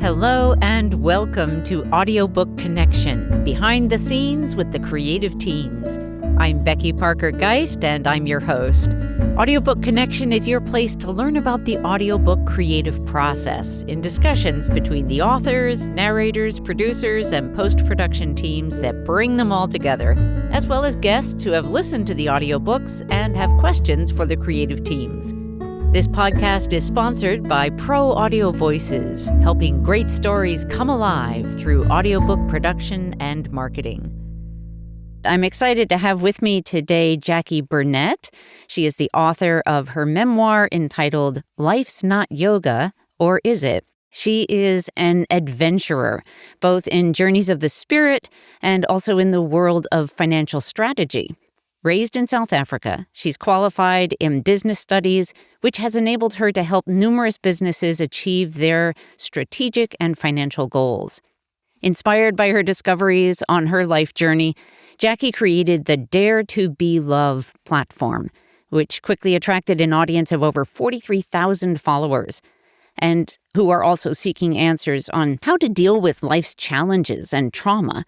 Hello and welcome to Audiobook Connection, behind the scenes with the creative teams. I'm Becky Parker-Geist and I'm your host. Audiobook Connection is your place to learn about the audiobook creative process in discussions between the authors, narrators, producers, and post-production teams that bring them all together, as well as guests who have listened to the audiobooks and have questions for the creative teams. This podcast is sponsored by Pro Audio Voices, helping great stories come alive through audiobook production and marketing. I'm excited to have with me today Jacqui Burnett. She is the author of her memoir entitled Life's Not Yoga, or Is It? She is an adventurer, both in journeys of the spirit and also in the world of financial strategy. Raised in South Africa, she's qualified in business studies, which has enabled her to help numerous businesses achieve their strategic and financial goals. Inspired by her discoveries on her life journey, Jacqui created the Dare to Be Love platform, which quickly attracted an audience of over 43,000 followers, and who are also seeking answers on how to deal with life's challenges and trauma.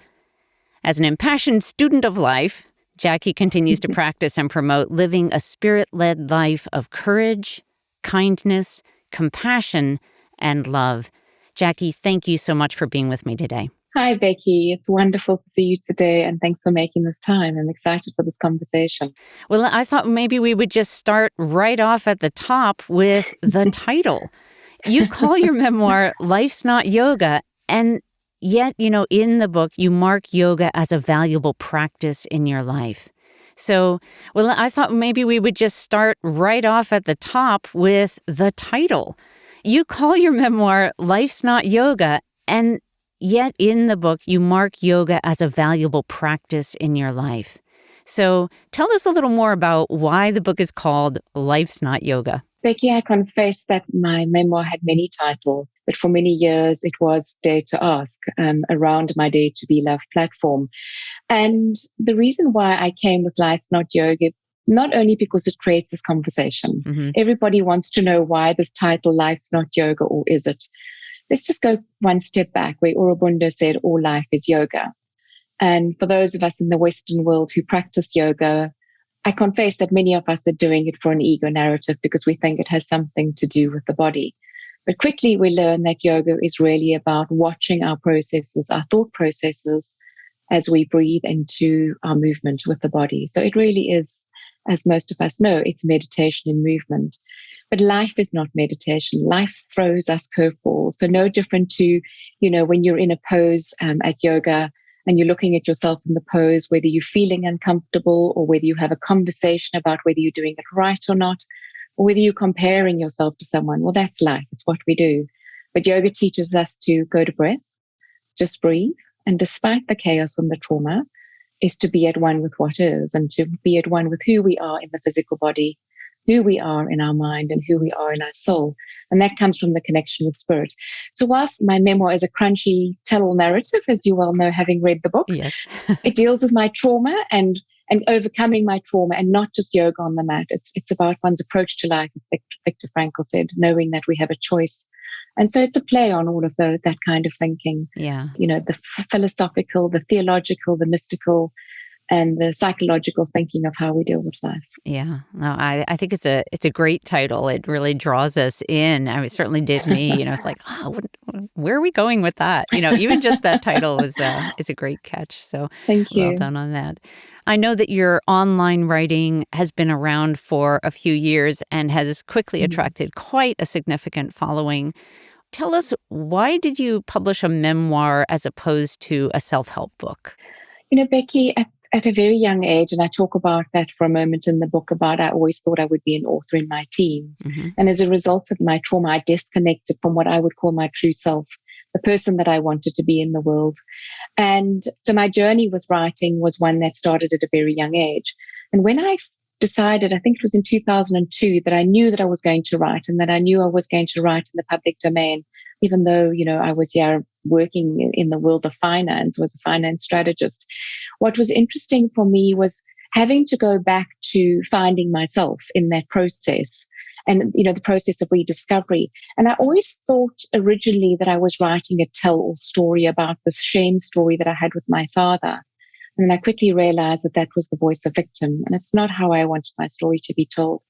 As an impassioned student of life, Jacqui continues to practice and promote living a spirit-led life of courage, kindness, compassion, and love. Jacqui, thank you so much for being with me today. Hi, Becky. It's wonderful to see you today, and thanks for making this time. I'm excited for this conversation. Well, I thought maybe we would just start right off at the top with the title. You call your memoir Life's Not Yoga, and yet, in the book, you mark yoga as a valuable practice in your life. So, I thought maybe we would just start right off at the top with the title. You call your memoir Life's Not Yoga, and yet in the book, you mark yoga as a valuable practice in your life. So, tell us a little more about why the book is called Life's Not Yoga. Becky, I confess that my memoir had many titles, but for many years it was Dare to Ask, around my Dare to Be Love platform. And the reason why I came with Life's Not Yoga, not only because it creates this conversation. Mm-hmm. Everybody wants to know why this title, Life's Not Yoga, or is it? Let's just go one step back where Aurobindo said all life is yoga. And for those of us in the Western world who practice yoga, I confess that many of us are doing it for an ego narrative because we think it has something to do with the body. But quickly we learn that yoga is really about watching our processes, our thought processes, as we breathe into our movement with the body. So it really is, as most of us know, it's meditation in movement. But life is not meditation. Life throws us curveballs. So no different to, when you're in a pose at yoga, and you're looking at yourself in the pose, whether you're feeling uncomfortable or whether you have a conversation about whether you're doing it right or not, or whether you're comparing yourself to someone. Well, that's life. It's what we do. But yoga teaches us to go to breath, just breathe. And despite the chaos and the trauma, is to be at one with what is and to be at one with who we are in the physical body, who we are in our mind, and who we are in our soul. And that comes from the connection with spirit. So whilst my memoir is a crunchy tell-all narrative, as you well know, having read the book, yes. It deals with my trauma and overcoming my trauma, and not just yoga on the mat. It's about one's approach to life, as Viktor Frankl said, knowing that we have a choice. And so it's a play on all of that kind of thinking. Yeah. The philosophical, the theological, the mystical, and the psychological thinking of how we deal with life. Yeah, no, I think it's a great title. It really draws us in. I mean, it certainly did me. It's like, where are we going with that? Even just that title is a great catch. So thank you. Well done on that. I know that your online writing has been around for a few years and has quickly attracted quite a significant following. Tell us, why did you publish a memoir as opposed to a self-help book? Becky, at a very young age, and I talk about that for a moment in the book, I always thought I would be an author in my teens. Mm-hmm. And as a result of my trauma, I disconnected from what I would call my true self, the person that I wanted to be in the world. And so my journey with writing was one that started at a very young age. And when I decided, I think it was in 2002, that I knew that I was going to write, and that I knew I was going to write in the public domain, even though, I was here working in the world of finance, was a finance strategist. What was interesting for me was having to go back to finding myself in that process and, the process of rediscovery. And I always thought originally that I was writing a tell-all story about this shame story that I had with my father. And then I quickly realized that that was the voice of victim. And it's not how I wanted my story to be told,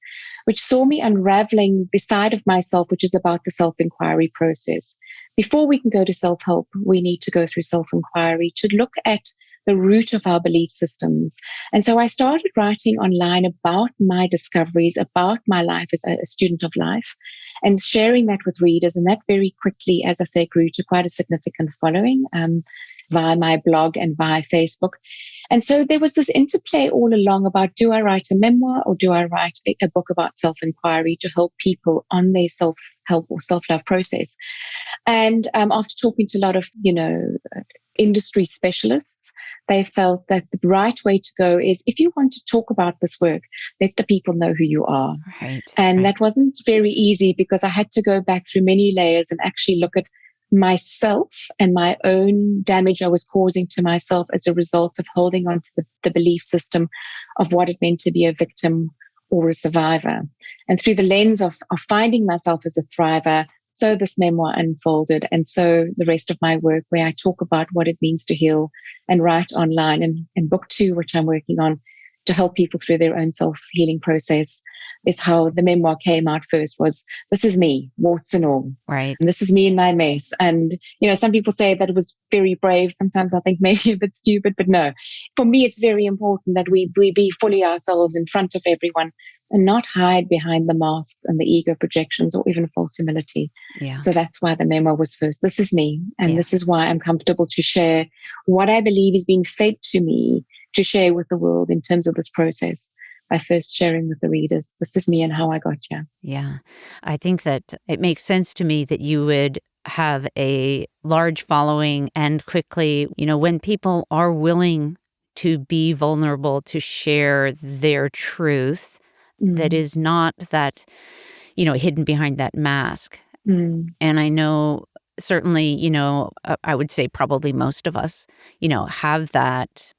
which saw me unraveling the side of myself, which is about the self-inquiry process. Before we can go to self-help, we need to go through self-inquiry to look at the root of our belief systems. And so I started writing online about my discoveries, about my life as a student of life, and sharing that with readers. And that very quickly, as I say, grew to quite a significant following via my blog and via Facebook. And so there was this interplay all along about, do I write a memoir or do I write a book about self-inquiry to help people on their self-help or self-love process? And after talking to a lot of, industry specialists, they felt that the right way to go is, if you want to talk about this work, let the people know who you are. Right. And that wasn't very easy because I had to go back through many layers and actually look at myself and my own damage I was causing to myself as a result of holding on to the belief system of what it meant to be a victim or a survivor. And through the lens of finding myself as a thriver, so this memoir unfolded. And so the rest of my work, where I talk about what it means to heal and write online, and book 2, which I'm working on to help people through their own self-healing process, is how the memoir came out first. Was, this is me, warts and all. Right. And this is me in my mess. And, some people say that it was very brave. Sometimes I think maybe a bit stupid, but no. For me, it's very important that we be fully ourselves in front of everyone and not hide behind the masks and the ego projections or even false humility. Yeah. So that's why the memoir was first. This is me. And this is why I'm comfortable to share what I believe is being fed to me to share with the world in terms of this process, by first sharing with the readers, this is me and how I got here. Yeah. I think that it makes sense to me that you would have a large following and quickly, when people are willing to be vulnerable, to share their truth, that is not that, hidden behind that mask. And I know certainly, I would say probably most of us, have that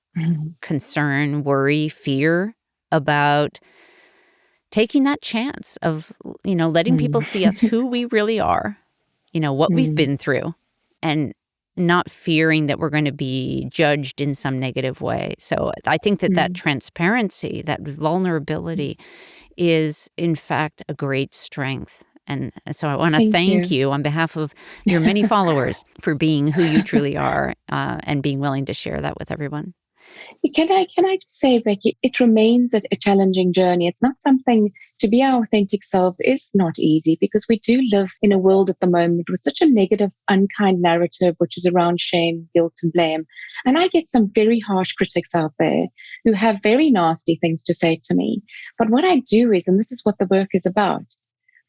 concern, worry, fear about taking that chance of, letting people see us who we really are, what we've been through, and not fearing that we're going to be judged in some negative way. So I think that transparency, that vulnerability is in fact a great strength. And so I want to thank you on behalf of your many followers for being who you truly are, and being willing to share that with everyone. Can I just say, Becky, it remains a challenging journey. It's not something, to be our authentic selves is not easy, because we do live in a world at the moment with such a negative, unkind narrative, which is around shame, guilt, and blame. And I get some very harsh critics out there who have very nasty things to say to me. But what I do is, and this is what the work is about,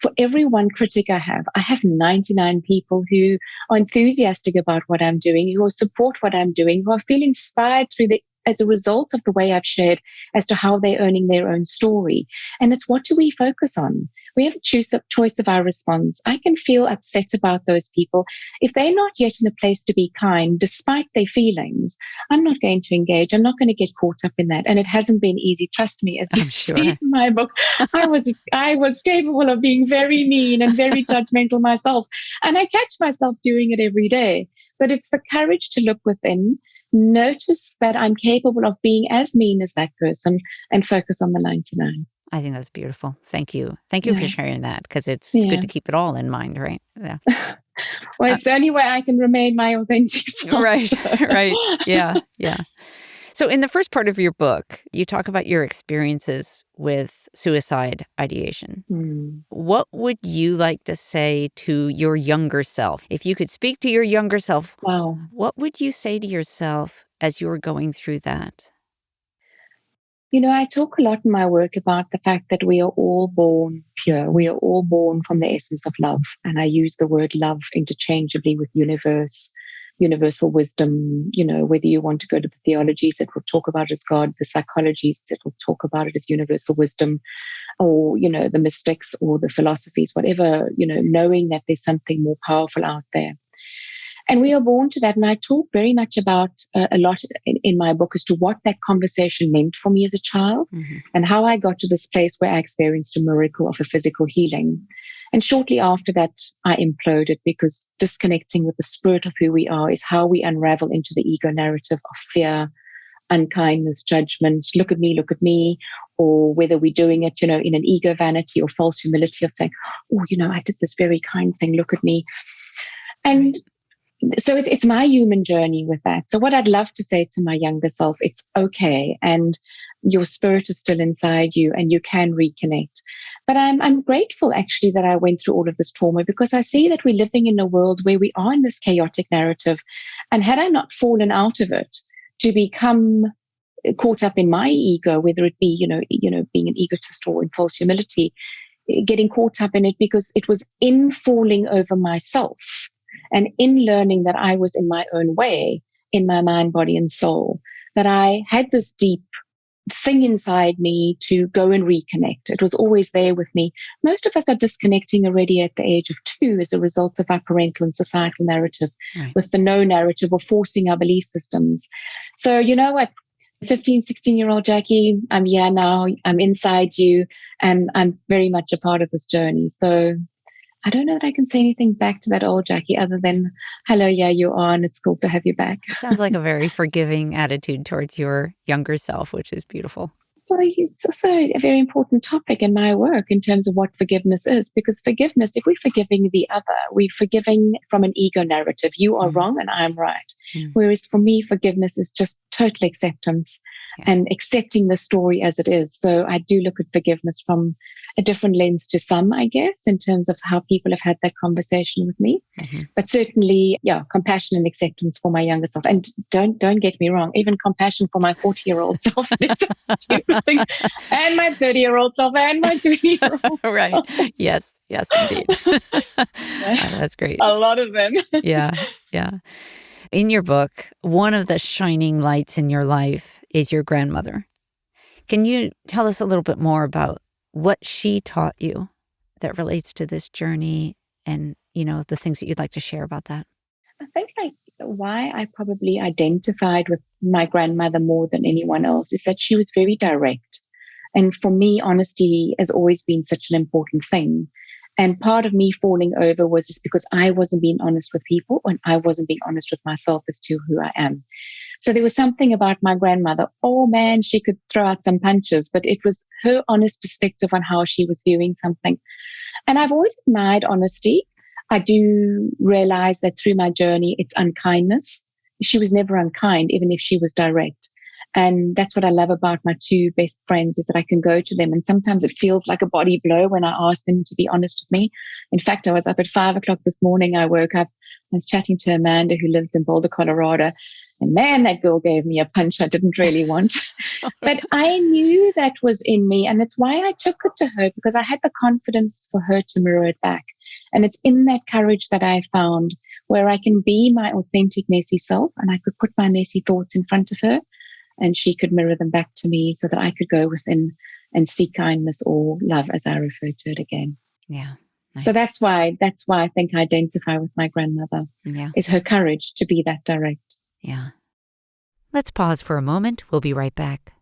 for every one critic I have 99 people who are enthusiastic about what I'm doing, who support what I'm doing, who feel inspired as a result of the way I've shared as to how they're owning their own story. And it's, what do we focus on? We have a choice of our response. I can feel upset about those people. If they're not yet in a place to be kind, despite their feelings, I'm not going to engage. I'm not going to get caught up in that. And it hasn't been easy. Trust me, as you see in my book, I was capable of being very mean and very judgmental myself. And I catch myself doing it every day. But it's the courage to look within, notice that I'm capable of being as mean as that person, and focus on the 99. I think that's beautiful. Thank you. Thank you for sharing that, because it's good to keep it all in mind, right? Yeah. Well, it's the only way I can remain my authentic self. Right. Yeah. So in the first part of your book, you talk about your experiences with suicide ideation. What would you like to say to your younger self? If you could speak to your younger self, what would you say to yourself as you were going through that? I talk a lot in my work about the fact that we are all born pure. We are all born from the essence of love. And I use the word love interchangeably with universal wisdom. Whether you want to go to the theologies that will talk about it as God, the psychologies that will talk about it as universal wisdom, or, the mystics or the philosophies, whatever, knowing that there's something more powerful out there. And we are born to that. And I talk very much about a lot in my book as to what that conversation meant for me as a child and how I got to this place where I experienced a miracle of a physical healing. And shortly after that, I imploded because disconnecting with the spirit of who we are is how we unravel into the ego narrative of fear, unkindness, judgment, look at me, or whether we're doing it, in an ego vanity or false humility of saying, oh, I did this very kind thing, look at me. And so it's my human journey with that. So what I'd love to say to my younger self, it's okay. And your spirit is still inside you and you can reconnect. But I'm grateful actually that I went through all of this trauma, because I see that we're living in a world where we are in this chaotic narrative. And had I not fallen out of it to become caught up in my ego, whether it be, being an egotist or in false humility, getting caught up in it because it was in falling over myself and in learning that I was in my own way, in my mind, body, and soul, that I had this deep thing inside me to go and reconnect. It was always there with me. Most of us are disconnecting already at the age of 2 as a result of our parental and societal narrative, with the no narrative or forcing our belief systems. So you know what? 15, 16-year-old Jacqui, I'm here now. I'm inside you, and I'm very much a part of this journey. So I don't know that I can say anything back to that old Jacqui other than, hello, yeah, you are, and it's cool to have you back. Sounds like a very forgiving attitude towards your younger self, which is beautiful. Well, it's also a very important topic in my work in terms of what forgiveness is, because forgiveness, if we're forgiving the other, we're forgiving from an ego narrative. You are wrong and I'm right. Whereas for me, forgiveness is just total acceptance and accepting the story as it is. So I do look at forgiveness from a different lens to some, I guess, in terms of how people have had that conversation with me. But certainly, compassion and acceptance for my younger self. And don't get me wrong, even compassion for my 40-year-old self. Stupid things. And my 30-year-old self and my 20-year-old Right. self. Yes, indeed. That's great. A lot of them. Yeah. In your book, one of the shining lights in your life is your grandmother. Can you tell us a little bit more about what she taught you that relates to this journey and, the things that you'd like to share about that? I think why I probably identified with my grandmother more than anyone else is that she was very direct. And for me, honesty has always been such an important thing. And part of me falling over was just because I wasn't being honest with people and I wasn't being honest with myself as to who I am. So there was something about my grandmother. Oh man, she could throw out some punches, but it was her honest perspective on how she was viewing something. And I've always admired honesty. I do realize that through my journey, it's unkindness. She was never unkind, even if she was direct. And that's what I love about my 2 best friends is that I can go to them. And sometimes it feels like a body blow when I ask them to be honest with me. In fact, I was up at 5 o'clock this morning. I woke up, I was chatting to Amanda, who lives in Boulder, Colorado. And man, that girl gave me a punch I didn't really want. But I knew that was in me. And it's why I took it to her, because I had the confidence for her to mirror it back. And it's in that courage that I found where I can be my authentic, messy self. And I could put my messy thoughts in front of her. And she could mirror them back to me so that I could go within and seek kindness or love, as I refer to it again. Yeah. Nice. So that's why I think I identify with my grandmother. Yeah. Is her courage to be that direct. Yeah. Let's pause for a moment. We'll be right back.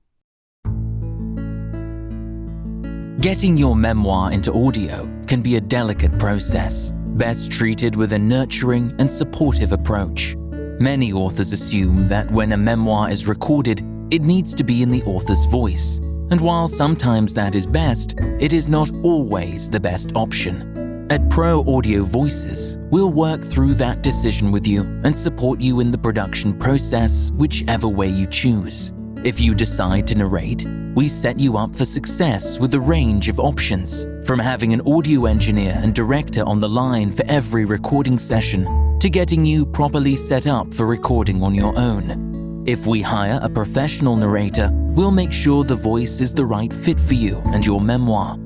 Getting your memoir into audio can be a delicate process, best treated with a nurturing and supportive approach. Many authors assume that when a memoir is recorded, it needs to be in the author's voice. And while sometimes that is best, it is not always the best option. At Pro Audio Voices, we'll work through that decision with you and support you in the production process, whichever way you choose. If you decide to narrate, we set you up for success with a range of options, from having an audio engineer and director on the line for every recording session, to getting you properly set up for recording on your own. If we hire a professional narrator, we'll make sure the voice is the right fit for you and your memoir.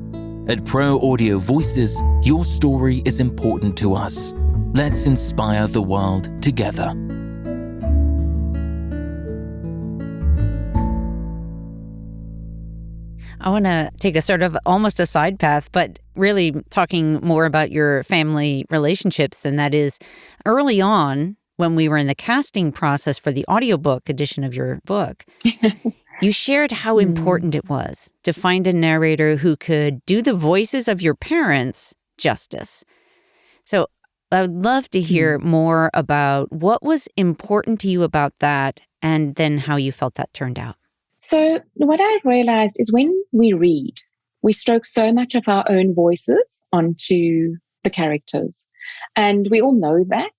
At Pro Audio Voices, your story is important to us. Let's inspire the world together. I want to take a sort of almost a side path, but really talking more about your family relationships. And that is, early on, when we were in the casting process for the audiobook edition of your book, you shared how important it was to find a narrator who could do the voices of your parents justice. So I would love to hear more about what was important to you about that and then how you felt that turned out. So what I realized is when we read, we stroke so much of our own voices onto the characters. And we all know that.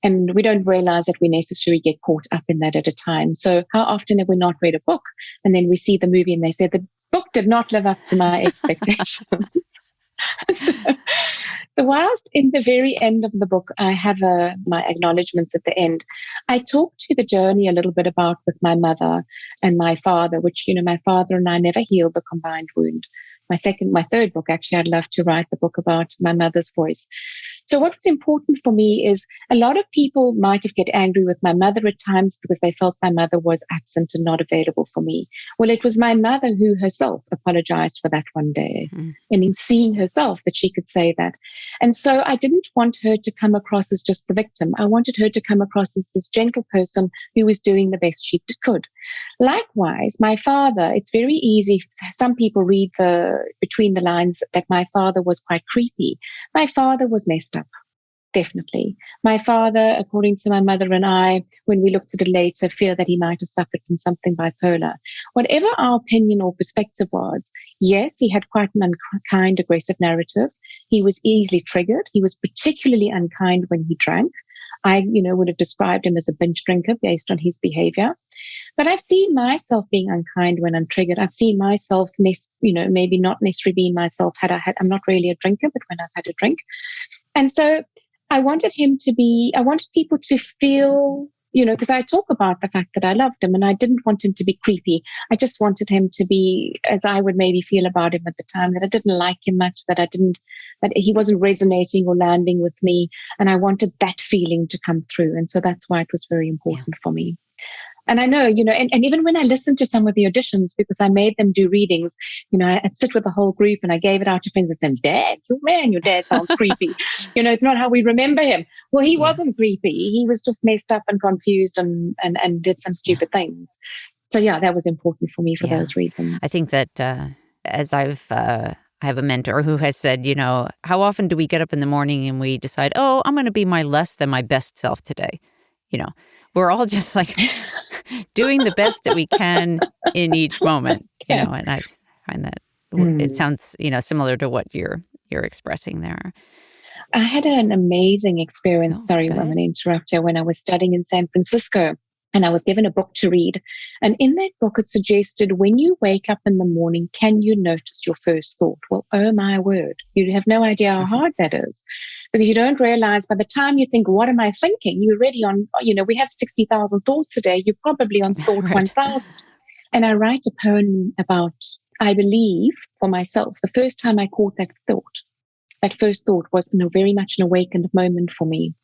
And we don't realize that we necessarily get caught up in that at a time. So how often have we not read a book and then we see the movie and they say the book did not live up to my expectations? So whilst in the very end of the book, I have my acknowledgements at the end, I talk to the journey a little bit about with my mother and my father, which, my father and I never healed the combined wound. My third book, actually, I'd love to write the book about my mother's voice. So what was important for me is a lot of people might have get angry with my mother at times because they felt my mother was absent and not available for me. Well, it was my mother who herself apologized for that one day. And in seeing herself that she could say that. And so I didn't want her to come across as just the victim. I wanted her to come across as this gentle person who was doing the best she could. Likewise, my father, it's very easy. Some people read between the lines that my father was quite creepy. My father was messed up, definitely. My father, according to my mother and I, when we looked at it later, fear that he might have suffered from something bipolar. Whatever our opinion or perspective was, yes, he had quite an unkind, aggressive narrative. He was easily triggered. He was particularly unkind when he drank. I, would have described him as a binge drinker based on his behavior. But I've seen myself being unkind when I'm triggered. I've seen myself, maybe not necessarily being myself I'm not really a drinker, but when I've had a drink. And so I wanted people to feel, because I talk about the fact that I loved him and I didn't want him to be creepy. I just wanted him to be, as I would maybe feel about him at the time, that I didn't like him much, that he wasn't resonating or landing with me. And I wanted that feeling to come through. And so that's why it was very important for me. And I know, and even when I listened to some of the auditions, because I made them do readings, I'd sit with the whole group and I gave it out to friends and said, Dad, your dad sounds creepy. It's not how we remember him. Well, he wasn't creepy. He was just messed up and confused and did some stupid things. So yeah, that was important for me for those reasons. I think that as I have a mentor who has said, how often do we get up in the morning and we decide, oh, I'm going to be my less than my best self today? We're all just like doing the best that we can in each moment, and I find that it sounds, similar to what you're expressing there. I had an amazing experience. I'm going to interrupt you. When I was studying in San Francisco, and I was given a book to read. And in that book, it suggested when you wake up in the morning, can you notice your first thought? Well, oh my word, you have no idea how hard that is, because you don't realize by the time you think, what am I thinking? You're already on, we have 60,000 thoughts a day. You're probably on thought 1,000. And I write a poem about, I believe for myself, the first time I caught that first thought was very much an awakened moment for me.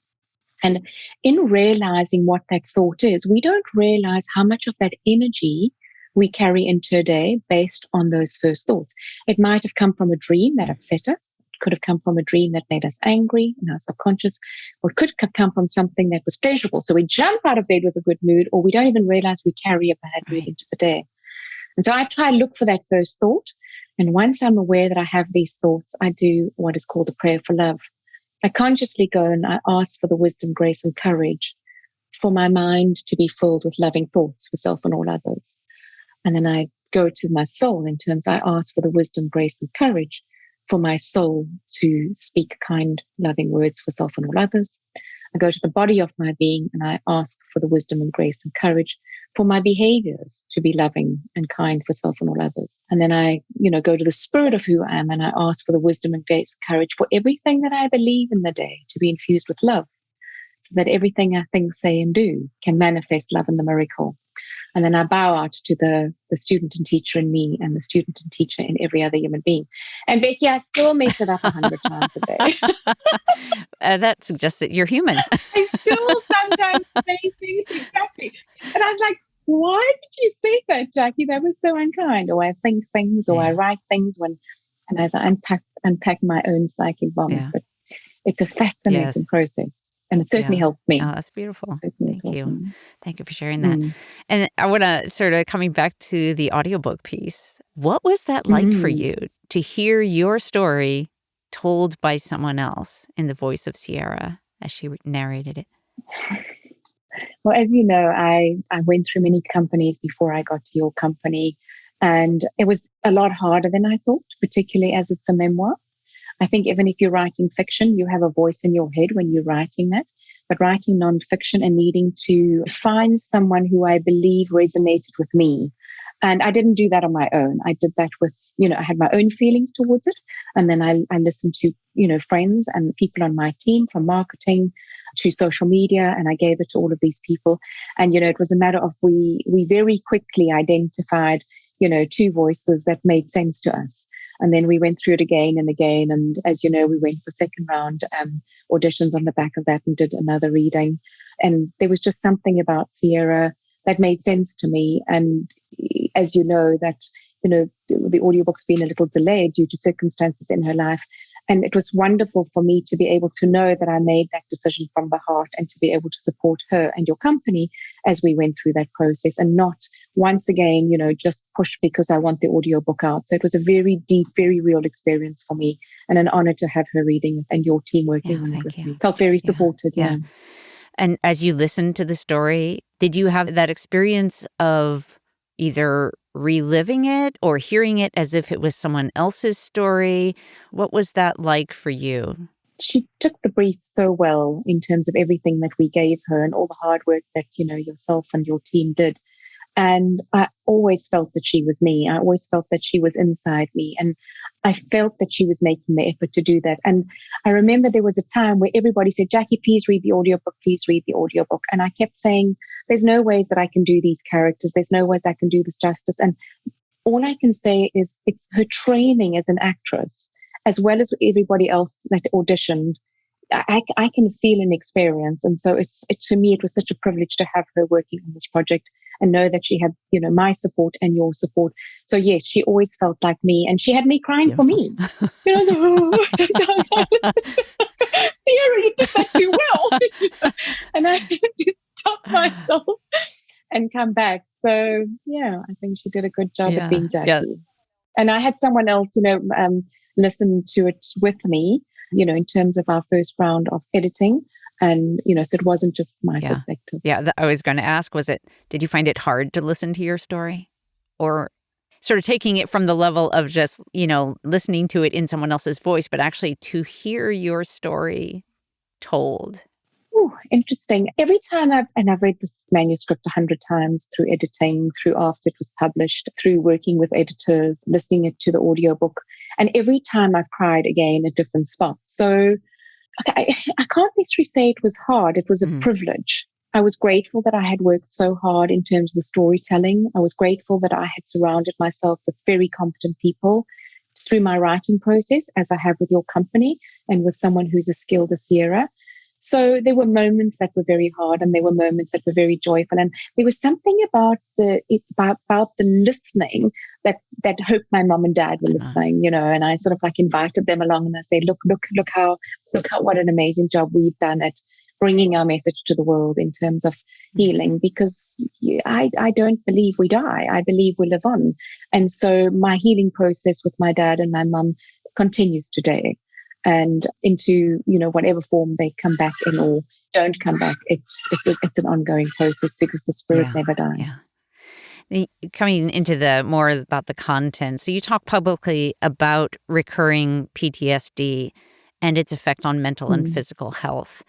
And in realizing what that thought is, we don't realize how much of that energy we carry into a day based on those first thoughts. It might have come from a dream that upset us. It could have come from a dream that made us angry in our subconscious, or it could have come from something that was pleasurable. So we jump out of bed with a good mood, or we don't even realize we carry a bad mood into the day. And so I try to look for that first thought. And once I'm aware that I have these thoughts, I do what is called a prayer for love. I consciously go and I ask for the wisdom, grace, and courage for my mind to be filled with loving thoughts for self and all others. And then I go to my soul in terms, I ask for the wisdom, grace, and courage for my soul to speak kind, loving words for self and all others. I go to the body of my being and I ask for the wisdom and grace and courage for my behaviors to be loving and kind for self and all others. And then I, go to the spirit of who I am and I ask for the wisdom and grace and courage for everything that I believe in the day to be infused with love, so that everything I think, say, and do can manifest love in the miracle. And then I bow out to the student and teacher in me and the student and teacher in every other human being. And Becky, I still mess it up 100 times a day. That suggests that you're human. I still sometimes say things exactly. And I was like, why did you say that, Jacqui? That was so unkind. Or I think things, or I write things and as I unpack my own psychic vomit. But it's a fascinating process. And it certainly helped me. Oh, that's beautiful. Certainly Thank you. me. Thank you for sharing that. And I want to sort of coming back to the audiobook piece. What was that like for you to hear your story told by someone else in the voice of Sierra as she narrated it? Well, as you know, I went through many companies before I got to your company, and it was a lot harder than I thought, particularly as it's a memoir. I think even if you're writing fiction, you have a voice in your head when you're writing that. But writing nonfiction and needing to find someone who I believe resonated with me. And I didn't do that on my own. I did that with, I had my own feelings towards it. And then I listened to, friends and people on my team, from marketing to social media. And I gave it to all of these people. And, it was a matter of we very quickly identified, two voices that made sense to us. And then we went through it again and again. And as you know, we went for second round auditions on the back of that and did another reading. And there was just something about Sierra that made sense to me. And as you know, the audiobook's been a little delayed due to circumstances in her life. And it was wonderful for me to be able to know that I made that decision from the heart and to be able to support her and your company as we went through that process, and not once again, just push because I want the audiobook out. So it was a very deep, very real experience for me, and an honor to have her reading it and your team working on it with me. Felt very supported. Yeah. And as you listened to the story, did you have that experience of either reliving it or hearing it as if it was someone else's story? What was that like for you? She took the brief so well in terms of everything that we gave her and all the hard work that, yourself and your team did. And I always felt that she was me. I always felt that she was inside me. And I felt that she was making the effort to do that. And I remember there was a time where everybody said, Jacqui, please read the audiobook, please read the audiobook. And I kept saying, there's no ways that I can do these characters. There's no ways I can do this justice. And all I can say is it's her training as an actress, as well as everybody else that auditioned. I can feel and experience. And so to me, it was such a privilege to have her working on this project and know that she had, my support and your support. So yes, she always felt like me, and she had me crying for me. Sometimes Sierra, you did that too well. And I had to stop myself and come back. So yeah, I think she did a good job at being Jacqui. Yeah. And I had someone else, listen to it with me, in terms of our first round of editing. And, so it wasn't just my perspective. Yeah, I was going to ask, did you find it hard to listen to your story? Or sort of taking it from the level of just, listening to it in someone else's voice, but actually to hear your story told? Oh, interesting. Every time I've read this manuscript 100 times through editing, through after it was published, through working with editors, listening it to the audiobook. And every time I've cried again at different spots. So I can't necessarily say it was hard. It was a privilege. I was grateful that I had worked so hard in terms of the storytelling. I was grateful that I had surrounded myself with very competent people through my writing process, as I have with your company and with someone who's as skilled as Sierra. So there were moments that were very hard, and there were moments that were very joyful. And there was something about the listening that hoped my mom and dad were listening, and I sort of invited them along, and I said, look how what an amazing job we've done at bringing our message to the world in terms of healing, because I don't believe we die. I believe we live on. And so my healing process with my dad and my mom continues today. And into, whatever form they come back in or don't come back, it's an ongoing process, because the spirit never dies. Yeah. Coming into the more about the content, so you talk publicly about recurring PTSD and its effect on mental and physical health.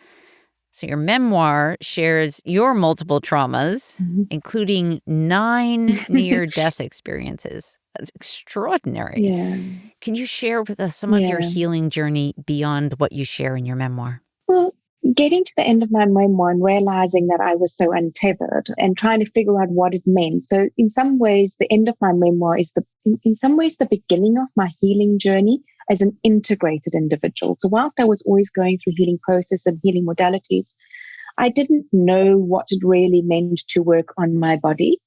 So your memoir shares your multiple traumas, including 9 near-death experiences. That's extraordinary. Yeah. Can you share with us some of your healing journey beyond what you share in your memoir? Well, getting to the end of my memoir and realizing that I was so untethered and trying to figure out what it meant. So in some ways, the end of my memoir is in some ways the beginning of my healing journey as an integrated individual. So whilst I was always going through healing process and healing modalities, I didn't know what it really meant to work on my body,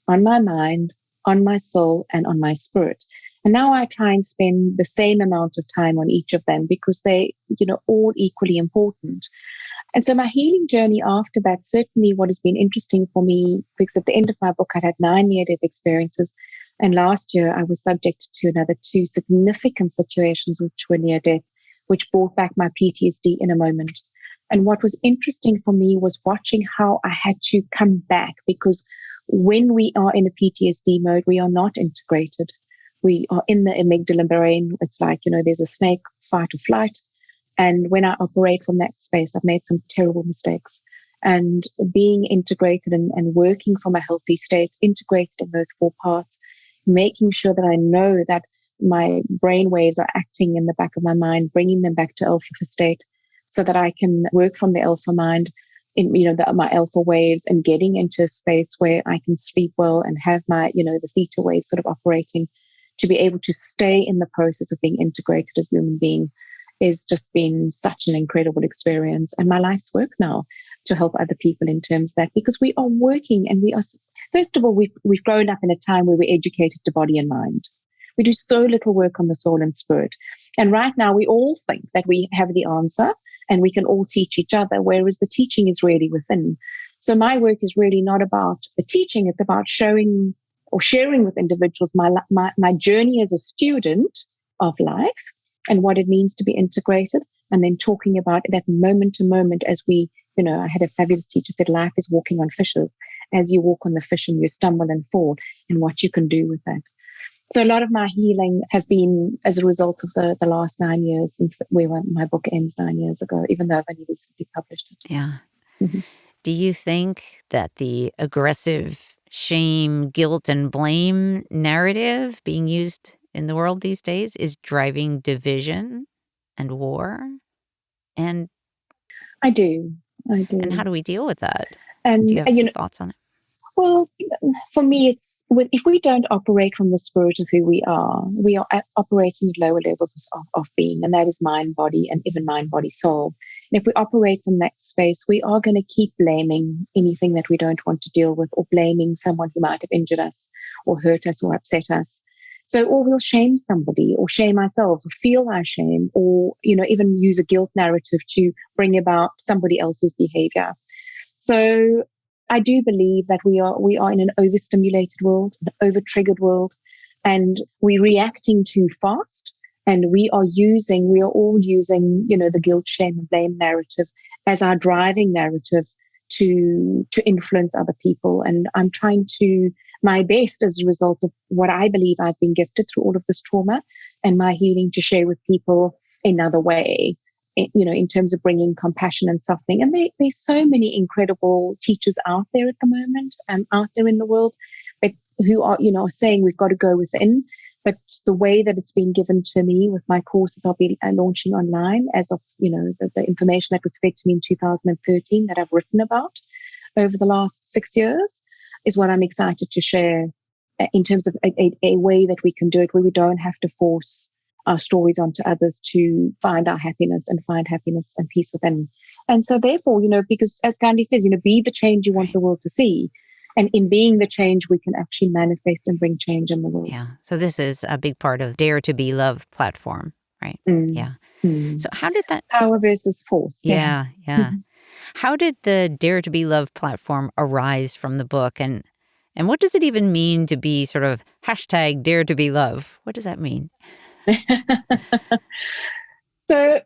on my mind, on my soul, and on my spirit. And now I try and spend the same amount of time on each of them, because they, all equally important. And so my healing journey after that, certainly what has been interesting for me, because at the end of my book, I'd had 9 near-death experiences. And last year, I was subject to another 2 significant situations which were near-death, which brought back my PTSD in a moment. And what was interesting for me was watching how I had to come back, because when we are in a PTSD mode, we are not integrated. We are in the amygdala brain. It's like, there's a snake, fight or flight. And when I operate from that space, I've made some terrible mistakes. And being integrated and working from a healthy state, integrated in those 4 parts, making sure that I know that my brain waves are acting in the back of my mind, bringing them back to alpha state so that I can work from the alpha mind in, my alpha waves, and getting into a space where I can sleep well and have my, the theta waves sort of operating to be able to stay in the process of being integrated as a human being is just been such an incredible experience. And my life's work now to help other people in terms of that, because we are working and we are, first of all, we've grown up in a time where we're educated to body and mind. We do so little work on the soul and spirit. And right now we all think that we have the answer and we can all teach each other, whereas the teaching is really within. So my work is really not about the teaching. It's about showing or sharing with individuals my journey as a student of life and what it means to be integrated, and then talking about that moment to moment as we, I had a fabulous teacher said, life is walking on fishes. As you walk on the fish and you stumble and fall, and what you can do with that. So a lot of my healing has been as a result of the last 9 years since my book ends 9 years ago, even though I've only recently published it. Yeah. Mm-hmm. Do you think that the aggressive shame, guilt, and blame narrative being used in the world these days is driving division and war? And I do. And how do we deal with that? And do you have thoughts on it? Well, for me, it's if we don't operate from the spirit of who we are operating at lower levels of being, and that is mind, body, and even mind, body, soul. And if we operate from that space, we are going to keep blaming anything that we don't want to deal with, or blaming someone who might have injured us or hurt us or upset us. So, or we'll shame somebody or shame ourselves or feel our shame, or, even use a guilt narrative to bring about somebody else's behavior. So I do believe that we are in an overstimulated world, an over-triggered world, and we're reacting too fast. And we are all using, the guilt, shame, and blame narrative as our driving narrative to influence other people. And I'm trying to my best as a result of what I believe I've been gifted through all of this trauma and my healing to share with people another way. In terms of bringing compassion and softening. And there's so many incredible teachers out there at the moment, out there in the world, but who are, saying we've got to go within. But the way that it's been given to me with my courses I'll be launching online as of, the information that was fed to me in 2013 that I've written about over the last 6 years is what I'm excited to share in terms of a way that we can do it where we don't have to force our stories onto others to find our happiness and find happiness and peace within. And so therefore, because as Gandhi says, be the change you want the world to see. And in being the change, we can actually manifest and bring change in the world. Yeah. So this is a big part of Dare to Be Love platform, right? Yeah. So how did that... Power versus force. Yeah. How did the Dare to Be Love platform arise from the book? And what does it even mean to be sort of #Dare to Be Love? What does that mean? So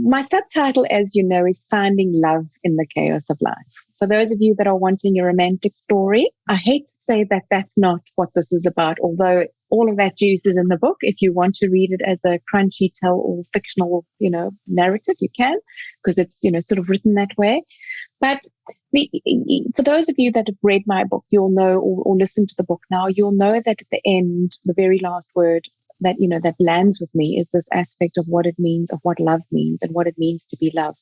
my subtitle, as you know, is Finding Love in the Chaos of Life. For those of you that are wanting a romantic story, I hate to say that that's not what this is about, although all of that juice is in the book. If you want to read it as a crunchy tell or fictional, narrative, you can, because it's, sort of written that way. But for those of you that have read my book, you'll know, or listened to the book now, you'll know that at the end, the very last word that, that lands with me is this aspect of what it means, of what love means and what it means to be love.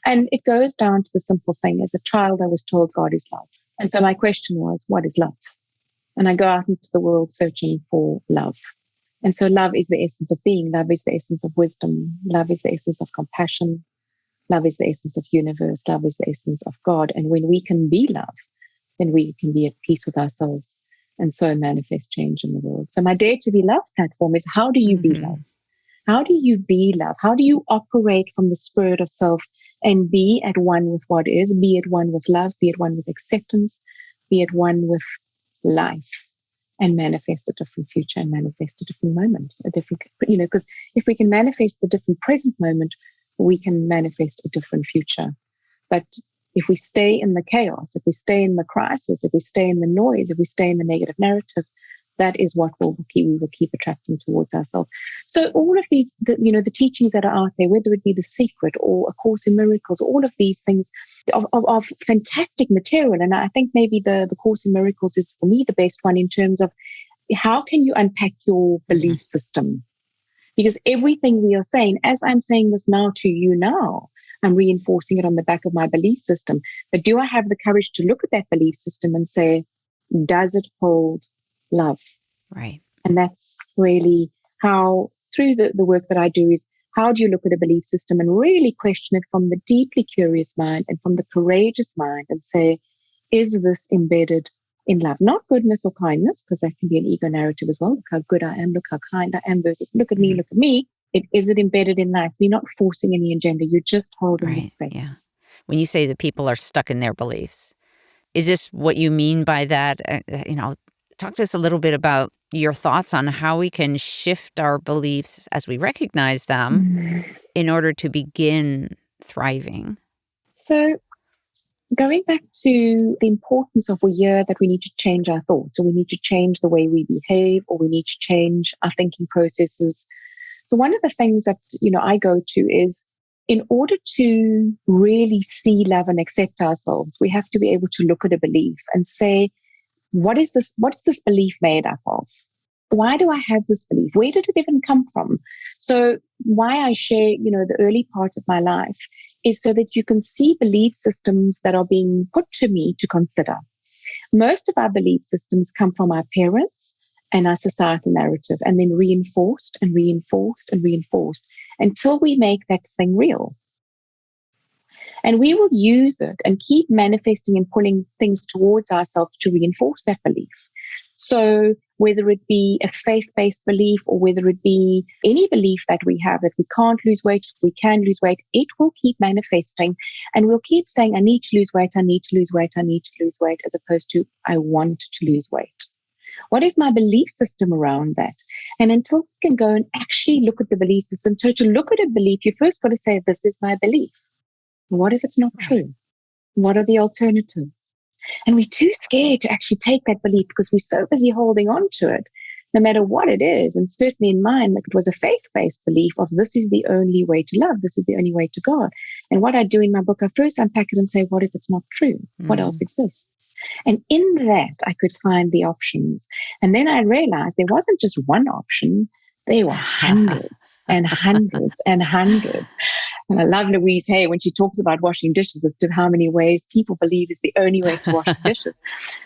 And it goes down to the simple thing. As a child, I was told God is love. And so my question was, what is love? And I go out into the world searching for love. And so love is the essence of being. Love is the essence of wisdom. Love is the essence of compassion. Love is the essence of universe. Love is the essence of God. And when we can be love, then we can be at peace with ourselves and so manifest change in the world. So my Dare to Be Love platform is, how do you be love? How do you be love? How do you operate from the spirit of self and be at one with what is, be at one with love, be at one with acceptance, be at one with life, and manifest a different future and manifest a different moment, a different, because if we can manifest the different present moment, we can manifest a different future. But if we stay in the chaos, if we stay in the crisis, if we stay in the noise, if we stay in the negative narrative, that is what we will keep attracting towards ourselves. So all of these, the teachings that are out there, whether it be The Secret or A Course in Miracles, all of these things of fantastic material. And I think maybe the Course in Miracles is, for me, the best one in terms of how can you unpack your belief system? Because everything we are saying, as I'm saying this now to you now, I'm reinforcing it on the back of my belief system. But do I have the courage to look at that belief system and say, does it hold love? Right. And that's really how, through the work that I do, is how do you look at a belief system and really question it from the deeply curious mind and from the courageous mind and say, is this embedded in love? Not goodness or kindness, because that can be an ego narrative as well. Look how good I am, look how kind I am, versus look at me, look at me. Is it embedded in life? So you're not forcing any agenda, you're just holding the space. Yeah. When you say that people are stuck in their beliefs, is this what you mean by that? Talk to us a little bit about your thoughts on how we can shift our beliefs as we recognize them in order to begin thriving. So going back to the importance of, we hear that we need to change our thoughts, or we need to change the way we behave, or we need to change our thinking processes. So one of the things that, I go to is, in order to really see, love, and accept ourselves, we have to be able to look at a belief and say, what is this belief made up of? Why do I have this belief? Where did it even come from? So why I share, the early parts of my life is so that you can see belief systems that are being put to me to consider. Most of our belief systems come from our parents and our societal narrative, and then reinforced and reinforced and reinforced until we make that thing real. And we will use it and keep manifesting and pulling things towards ourselves to reinforce that belief. So whether it be a faith-based belief, or whether it be any belief that we have that we can't lose weight, we can lose weight, it will keep manifesting. And we'll keep saying, I need to lose weight, I need to lose weight, I need to lose weight, as opposed to, I want to lose weight. What is my belief system around that? And until we can go and actually look at the belief system, so to look at a belief, you first got to say, this is my belief. What if it's not true? What are the alternatives? And we're too scared to actually take that belief because we're so busy holding on to it, no matter what it is. And certainly in mine, like, it was a faith-based belief of, this is the only way to love. This is the only way to God. And what I do in my book, I first unpack it and say, what if it's not true? What else exists? And in that, I could find the options. And then I realized there wasn't just one option. There were hundreds and hundreds and hundreds. And I love Louise Hay when she talks about washing dishes as to how many ways people believe is the only way to wash the dishes.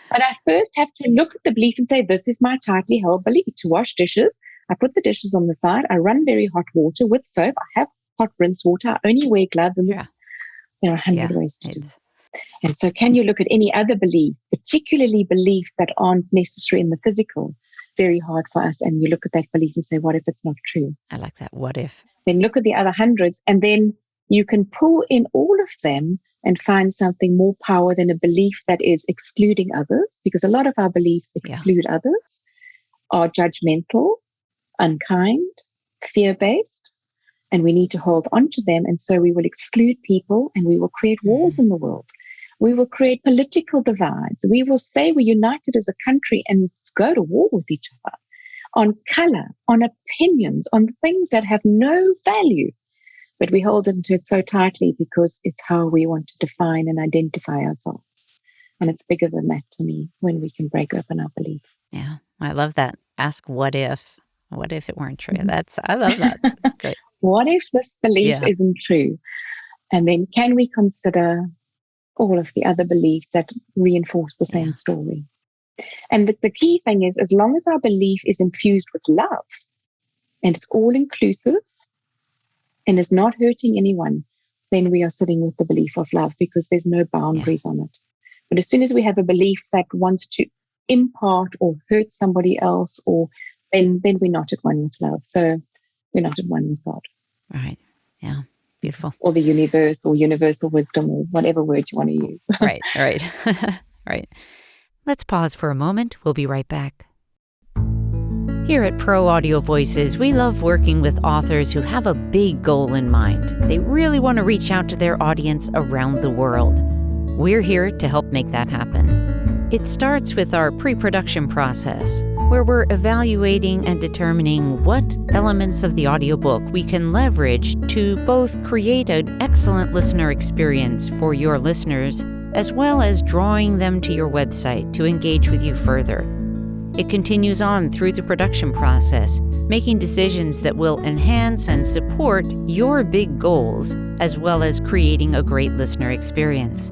But I first have to look at the belief and say, this is my tightly held belief. To wash dishes, I put the dishes on the side. I run very hot water with soap. I have hot rinse water. I only wear gloves. And this, 100 ways to do it. And so can you look at any other belief, particularly beliefs that aren't necessary in the physical, very hard for us. And you look at that belief and say, what if it's not true? I like that. What if? Then look at the other hundreds, and then you can pull in all of them and find something more power than a belief that is excluding others, because a lot of our beliefs exclude others, are judgmental, unkind, fear-based, and we need to hold on to them. And so we will exclude people, and we will create wars in the world. We will create political divides. We will say we're united as a country and go to war with each other on color, on opinions, on things that have no value. But we hold into it so tightly because it's how we want to define and identify ourselves. And it's bigger than that to me when we can break open our belief. Yeah, I love that. Ask what if. What if it weren't true? I love that. That's great. What if this belief isn't true? And then can we consider all of the other beliefs that reinforce the same story? And the key thing is, as long as our belief is infused with love and it's all inclusive and is not hurting anyone, then we are sitting with the belief of love because there's no boundaries on it. But as soon as we have a belief that wants to impart or hurt somebody else, or then we're not at one with love. So we're not at one with God. Right. Yeah. Beautiful. Or the universe, or universal wisdom, or whatever word you want to use. Right. Right. Let's pause for a moment. We'll be right back. Here at Pro Audio Voices, we love working with authors who have a big goal in mind. They really want to reach out to their audience around the world. We're here to help make that happen. It starts with our pre-production process, where we're evaluating and determining what elements of the audiobook we can leverage to both create an excellent listener experience for your listeners, as well as drawing them to your website to engage with you further. It continues on through the production process, making decisions that will enhance and support your big goals, as well as creating a great listener experience.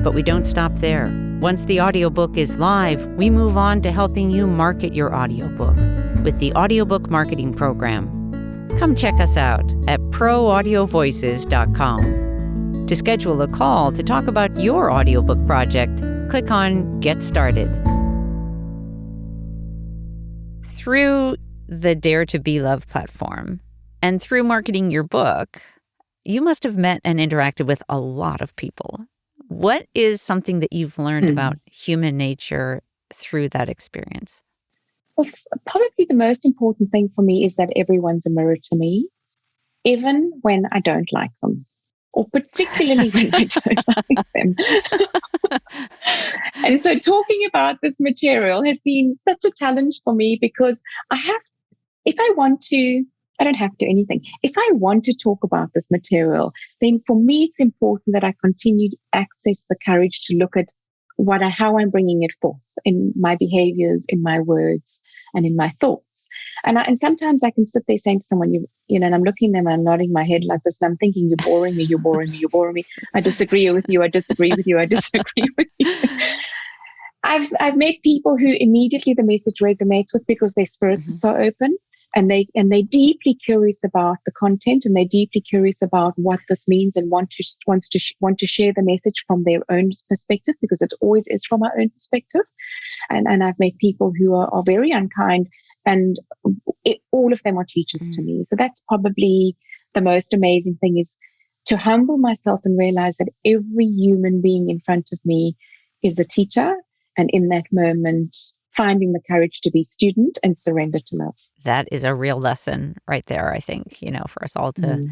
But we don't stop there. Once the audiobook is live, we move on to helping you market your audiobook with the Audiobook Marketing Program. Come check us out at proaudiovoices.com. To schedule a call to talk about your audiobook project, click on Get Started. Through the Dare to Be Love platform and through marketing your book, you must have met and interacted with a lot of people. What is something that you've learned about human nature through that experience? Well, probably the most important thing for me is that everyone's a mirror to me, even when I don't like them, or particularly when I don't like them. And so talking about this material has been such a challenge for me, because if I want to, I don't have to do anything. If I want to talk about this material, then for me, it's important that I continue to access the courage to look at how I'm bringing it forth in my behaviors, in my words, and in my thoughts. And sometimes I can sit there saying to someone, and I'm looking at them, I'm nodding my head like this, and I'm thinking, you're boring me. I disagree with you. I disagree with you. I've met people who immediately the message resonates with, because their spirits are so open, and they're deeply curious about the content, and they're deeply curious about what this means, and want to share the message from their own perspective, because it always is from our own perspective. And I've met people who are very unkind, and all of them are teachers to me. So that's probably the most amazing thing, is to humble myself and realize that every human being in front of me is a teacher. And in that moment, finding the courage to be student and surrender to love. That is a real lesson right there, I think, for us all to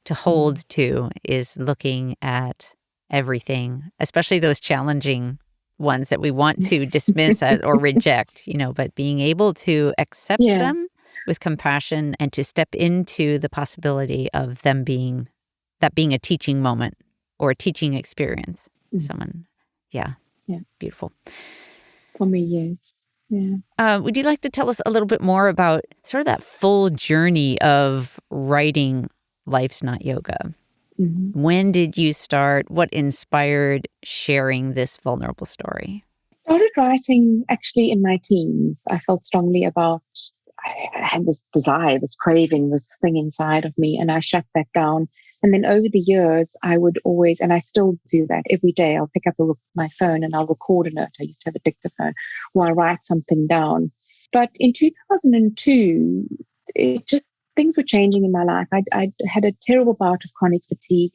hold to, is looking at everything, especially those challenging ones that we want to dismiss or reject, but being able to accept them with compassion and to step into the possibility of them being a teaching moment or a teaching experience. Someone, beautiful. For me, yes. Yeah. Would you like to tell us a little bit more about sort of that full journey of writing Life's Not Yoga? Mm-hmm. When did you start? What inspired sharing this vulnerable story? I started writing actually in my teens. I felt strongly I had this desire, this craving, this thing inside of me, and I shut that down. And then over the years, I would always, and I still do that every day, I'll pick up my phone and I'll record a note. I used to have a dictaphone, or I write something down. But in 2002, things were changing in my life. I had a terrible bout of chronic fatigue.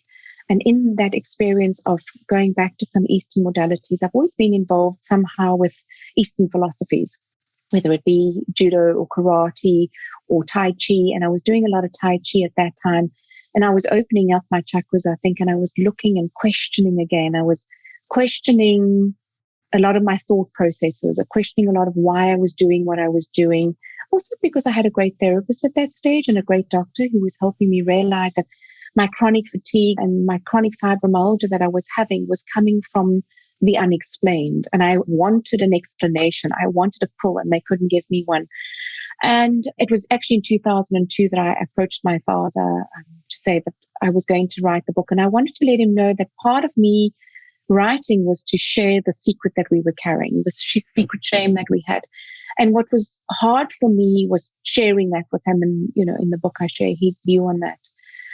And in that experience of going back to some Eastern modalities, I've always been involved somehow with Eastern philosophies, whether it be judo or karate or Tai Chi. And I was doing a lot of Tai Chi at that time. And I was opening up my chakras, I think, and I was looking and questioning again. I was questioning a lot of my thought processes, questioning a lot of why I was doing what I was doing. Also because I had a great therapist at that stage and a great doctor who was helping me realize that my chronic fatigue and my chronic fibromyalgia that I was having was coming from the unexplained. And I wanted an explanation. I wanted a pull, and they couldn't give me one. And it was actually in 2002 that I approached my father to say that I was going to write the book. And I wanted to let him know that part of me writing was to share the secret that we were carrying, the secret shame that we had. And what was hard for me was sharing that with him. And, in the book, I share his view on that.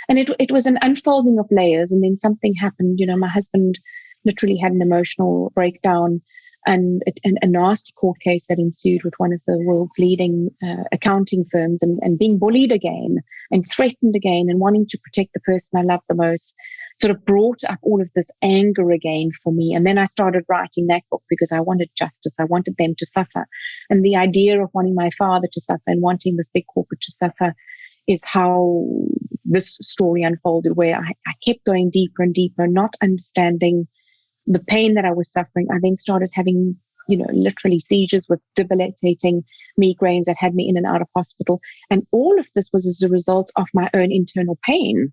And it was an unfolding of layers. And then something happened. My husband literally had an emotional breakdown and a nasty court case that ensued with one of the world's leading accounting firms, and being bullied again and threatened again and wanting to protect the person I love the most sort of brought up all of this anger again for me. And then I started writing that book because I wanted justice. I wanted them to suffer. And the idea of wanting my father to suffer and wanting this big corporate to suffer is how this story unfolded, where I kept going deeper and deeper, not understanding the pain that I was suffering. I then started having, literally seizures with debilitating migraines that had me in and out of hospital. And all of this was as a result of my own internal pain.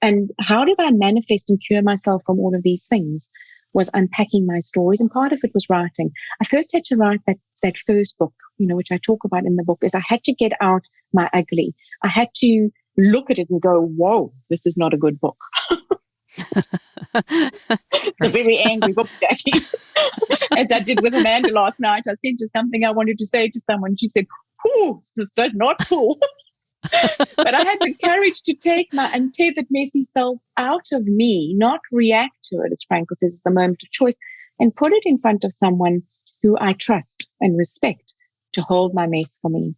And how did I manifest and cure myself from all of these things? Was unpacking my stories, and part of it was writing. I first had to write that first book, which I talk about in the book, is I had to get out my ugly. I had to look at it and go, whoa, this is not a good book. It's a very angry book, Jacqui. As I did with Amanda last night, I sent her something I wanted to say to someone. She said, "Ooh, sister, not cool." But I had the courage to take my untethered, messy self out of me, not react to it, as Frankel says, it's the moment of choice, and put it in front of someone who I trust and respect to hold my mess for me.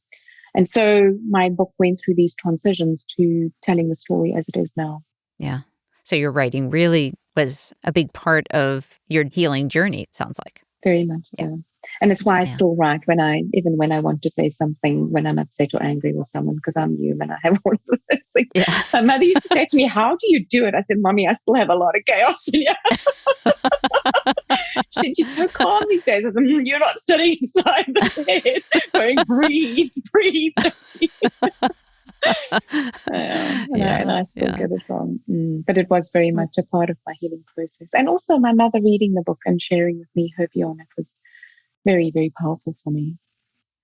And so my book went through these transitions to telling the story as it is now. Yeah. So your writing really was a big part of your healing journey, it sounds like. Very much so. Yeah. And it's why I still write even when I want to say something, when I'm upset or angry with someone, because I'm human. I have all of those things. Yeah. My mother used to say to me, "How do you do it?" I said, "Mommy, I still have a lot of chaos in you." She said, "You're so calm these days." I said, "You're not sitting inside the head going, breathe. And I still get it wrong. But it was very much a part of my healing process. And also my mother reading the book and sharing with me her view on it was very, very powerful for me.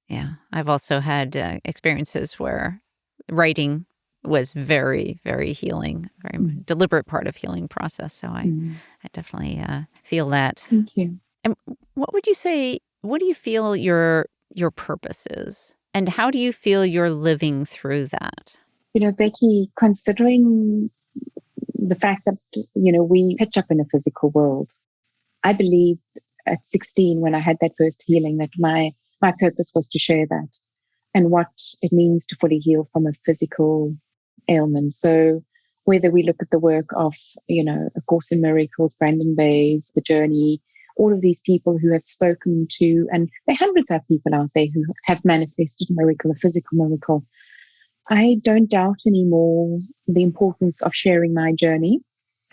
Yeah. I've also had experiences where writing was very, very healing, very deliberate part of healing process. So I definitely feel that. Thank you. And what would you say, what do you feel your purpose is? And how do you feel you're living through that? Becky, considering the fact that, we pitch up in a physical world, I believed at 16 when I had that first healing that my purpose was to share that and what it means to fully heal from a physical ailment. So whether we look at the work of, A Course in Miracles, Brandon Bayes, The Journey, all of these people who have spoken to, and there are hundreds of people out there who have manifested a miracle, a physical miracle. I don't doubt anymore the importance of sharing my journey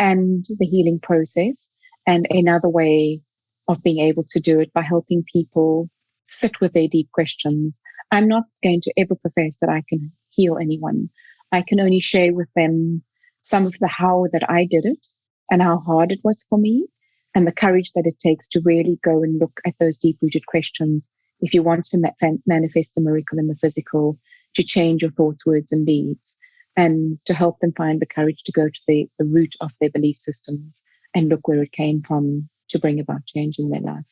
and the healing process, and another way of being able to do it by helping people sit with their deep questions. I'm not going to ever profess that I can heal anyone. I can only share with them some of the how that I did it and how hard it was for me, and the courage that it takes to really go and look at those deep-rooted questions. If you want to manifest the miracle in the physical, to change your thoughts, words, and deeds, and to help them find the courage to go to the root of their belief systems and look where it came from to bring about change in their life.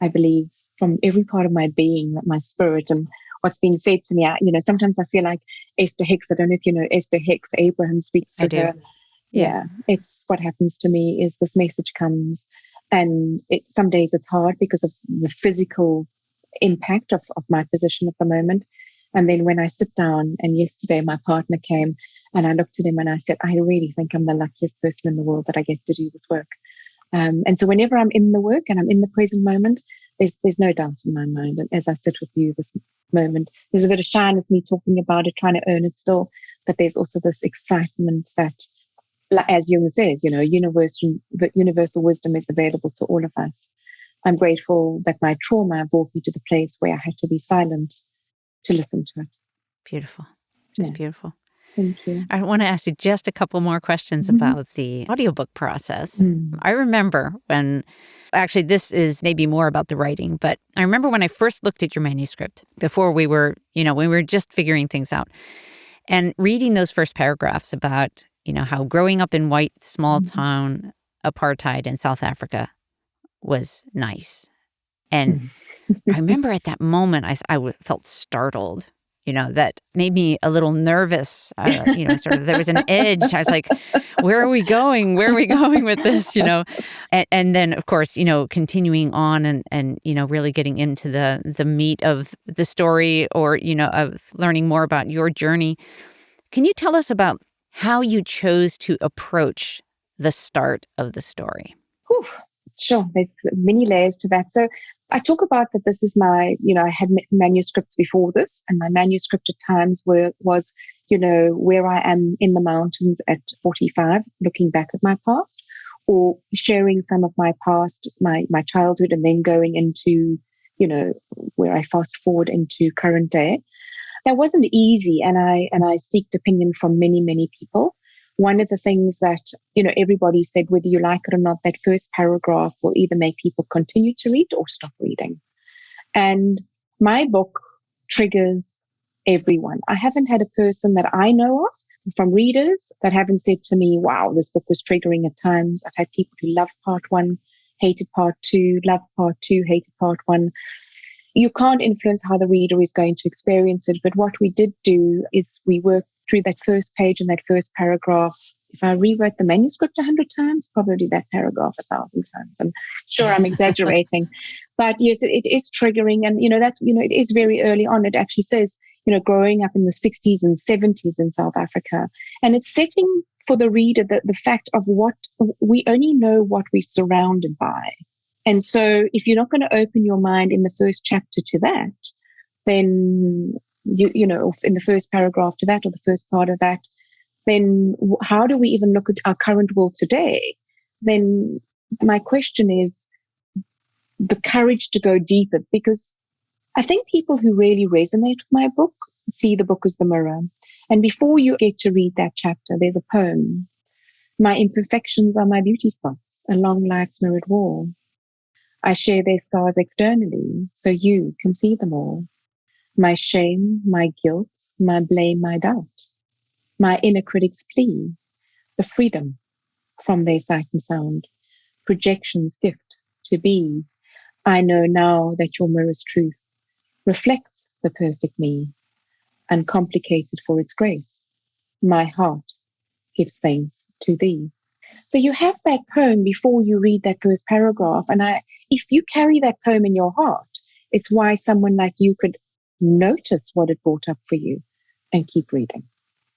I believe from every part of my being, that my spirit and what's being fed to me, sometimes I feel like Esther Hicks. I don't know if you know Esther Hicks. Abraham speaks to her. Yeah, it's what happens to me is this message comes, and some days it's hard because of the physical impact of my position at the moment. And then when I sit down, and yesterday my partner came and I looked at him and I said, I really think I'm the luckiest person in the world that I get to do this work. And so whenever I'm in the work and I'm in the present moment, there's no doubt in my mind. And as I sit with you this moment, there's a bit of shyness, me talking about it, trying to earn it still. But there's also this excitement that, as Jung says, universal wisdom is available to all of us. I'm grateful that my trauma brought me to the place where I had to be silent to listen to it. Beautiful. Just beautiful. Thank you. I want to ask you just a couple more questions about the audiobook process. I remember when, actually this is maybe more about the writing, but I remember when I first looked at your manuscript before we were just figuring things out, and reading those first paragraphs about, how growing up in white small town apartheid in South Africa was nice. And I remember at that moment, I felt startled, that made me a little nervous. Sort of there was an edge. I was like, where are we going? Where are we going with this? And then, of course, continuing on and really getting into the meat of the story or, of learning more about your journey. Can you tell us about how you chose to approach the start of the story? Whew. Sure. There's many layers to that. So I talk about that this is my, I had manuscripts before this, and my manuscript at times was, where I am in the mountains at 45, looking back at my past, or sharing some of my past, my childhood, and then going into, where I fast forward into current day. That wasn't easy, and I seeked opinion from many, many people. One of the things that, everybody said, whether you like it or not, that first paragraph will either make people continue to read or stop reading. And my book triggers everyone. I haven't had a person that I know of from readers that haven't said to me, wow, this book was triggering at times. I've had people who loved part 1, hated part 2, loved part 2, hated part 1. You can't influence how the reader is going to experience it. But what we did do is we worked through that first page and that first paragraph. If I rewrote the manuscript 100 times, probably that paragraph 1,000 times. I'm sure I'm exaggerating. But yes, it is triggering. And, that's, it is very early on. It actually says, growing up in the 60s and 70s in South Africa. And it's setting for the reader the fact of what we only know what we're surrounded by. And so if you're not going to open your mind in the first chapter to that, then in the first paragraph to that or the first part of that, then how do we even look at our current world today? Then my question is the courage to go deeper, because I think people who really resonate with my book see the book as the mirror. And before you get to read that chapter, there's a poem. My imperfections are my beauty spots along life's mirrored wall. I share their scars externally so you can see them all. My shame, my guilt, my blame, my doubt, my inner critic's plea, the freedom from their sight and sound, projection's gift to be. I know now that your mirror's truth reflects the perfect me, uncomplicated for its grace. My heart gives thanks to thee. So you have that poem before you read that first paragraph. And if you carry that poem in your heart, it's why someone like you could notice what it brought up for you and keep reading.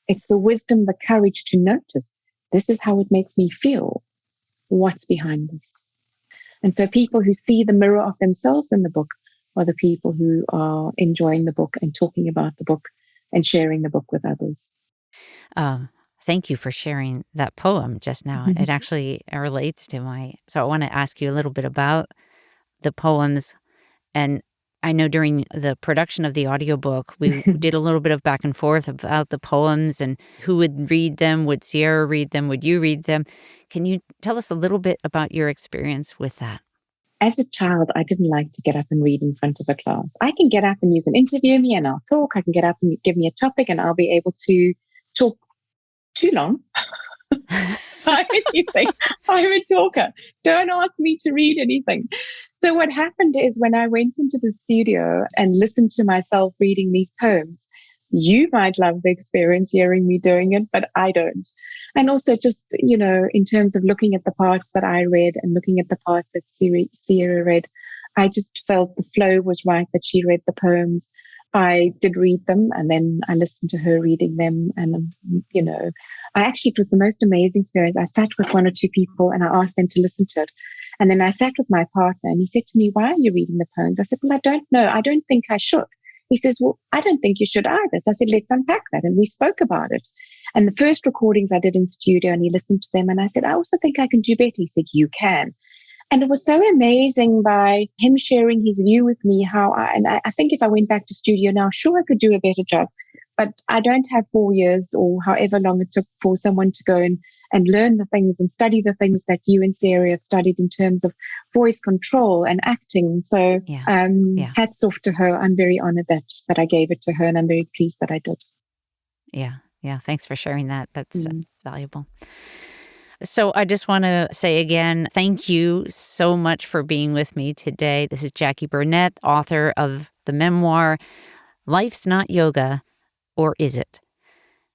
It's the wisdom, the courage to notice, this is how it makes me feel. What's behind this? And so people who see the mirror of themselves in the book are the people who are enjoying the book and talking about the book and sharing the book with others. Thank you for sharing that poem just now. Mm-hmm. It actually relates to so I want to ask you a little bit about the poems. And I know during the production of the audiobook, we did a little bit of back and forth about the poems and who would read them. Would Sierra read them? Would you read them? Can you tell us a little bit about your experience with that? As a child, I didn't like to get up and read in front of a class. I can get up and you can interview me and I'll talk. I can get up and you give me a topic and I'll be able to talk too long. I'm a talker. Don't ask me to read anything. So what happened is when I went into the studio and listened to myself reading these poems, you might love the experience hearing me doing it, but I don't. And also just, in terms of looking at the parts that I read and looking at the parts that Sierra read, I just felt the flow was right, that she read the poems. I did read them and then I listened to her reading them. And, it was the most amazing experience. I sat with one or two people and I asked them to listen to it. And then I sat with my partner and he said to me, why are you reading the poems? I said, well, I don't know. I don't think I should. He says, well, I don't think you should either. So I said, let's unpack that. And we spoke about it. And the first recordings I did in studio and he listened to them. And I said, I also think I can do better. He said, you can. And it was so amazing by him sharing his view with me I think if I went back to studio now, sure, I could do a better job. But I don't have 4 years or however long it took for someone to go and learn the things and study the things that you and Sarah have studied in terms of voice control and acting. So hats off to her. I'm very honored that I gave it to her and I'm very pleased that I did. Yeah. Thanks for sharing that. That's valuable. So I just want to say again, thank you so much for being with me today. This is Jacqui Burnett, author of the memoir, Life's not yoga, or is it?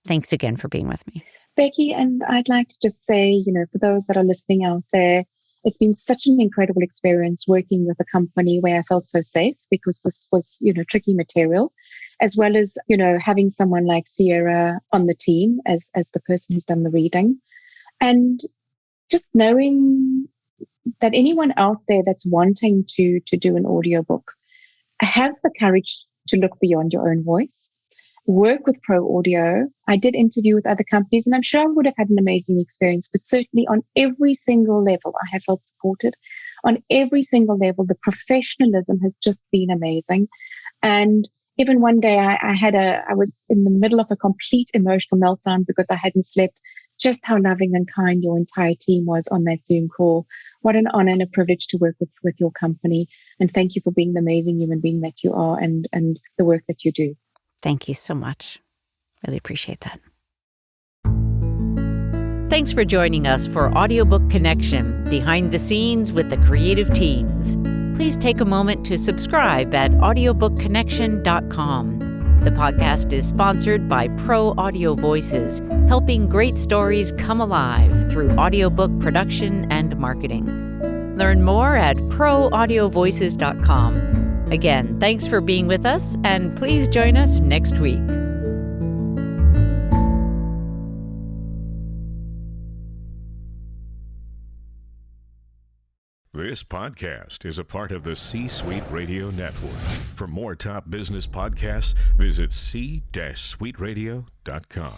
Thanks again for being with me. Becky, and I'd like to just say, for those that are listening out there, it's been such an incredible experience working with a company where I felt so safe because this was, tricky material, as well as, having someone like Sierra on the team as the person who's done the reading. And just knowing that anyone out there that's wanting to do an audiobook, have the courage to look beyond your own voice. Work with Pro Audio. I did interview with other companies, and I'm sure I would have had an amazing experience, but certainly on every single level, I have felt supported. On every single level, the professionalism has just been amazing. And even one day I was in the middle of a complete emotional meltdown because I hadn't slept. Just how loving and kind your entire team was on that Zoom call. What an honor and a privilege to work with your company. And thank you for being the amazing human being that you are and the work that you do. Thank you so much. Really appreciate that. Thanks for joining us for Audiobook Connection, behind the scenes with the creative teams. Please take a moment to subscribe at audiobookconnection.com. The podcast is sponsored by Pro Audio Voices, helping great stories come alive through audiobook production and marketing. Learn more at proaudiovoices.com. Again, thanks for being with us, and please join us next week. This podcast is a part of the C-Suite Radio Network. For more top business podcasts, visit c-suiteradio.com.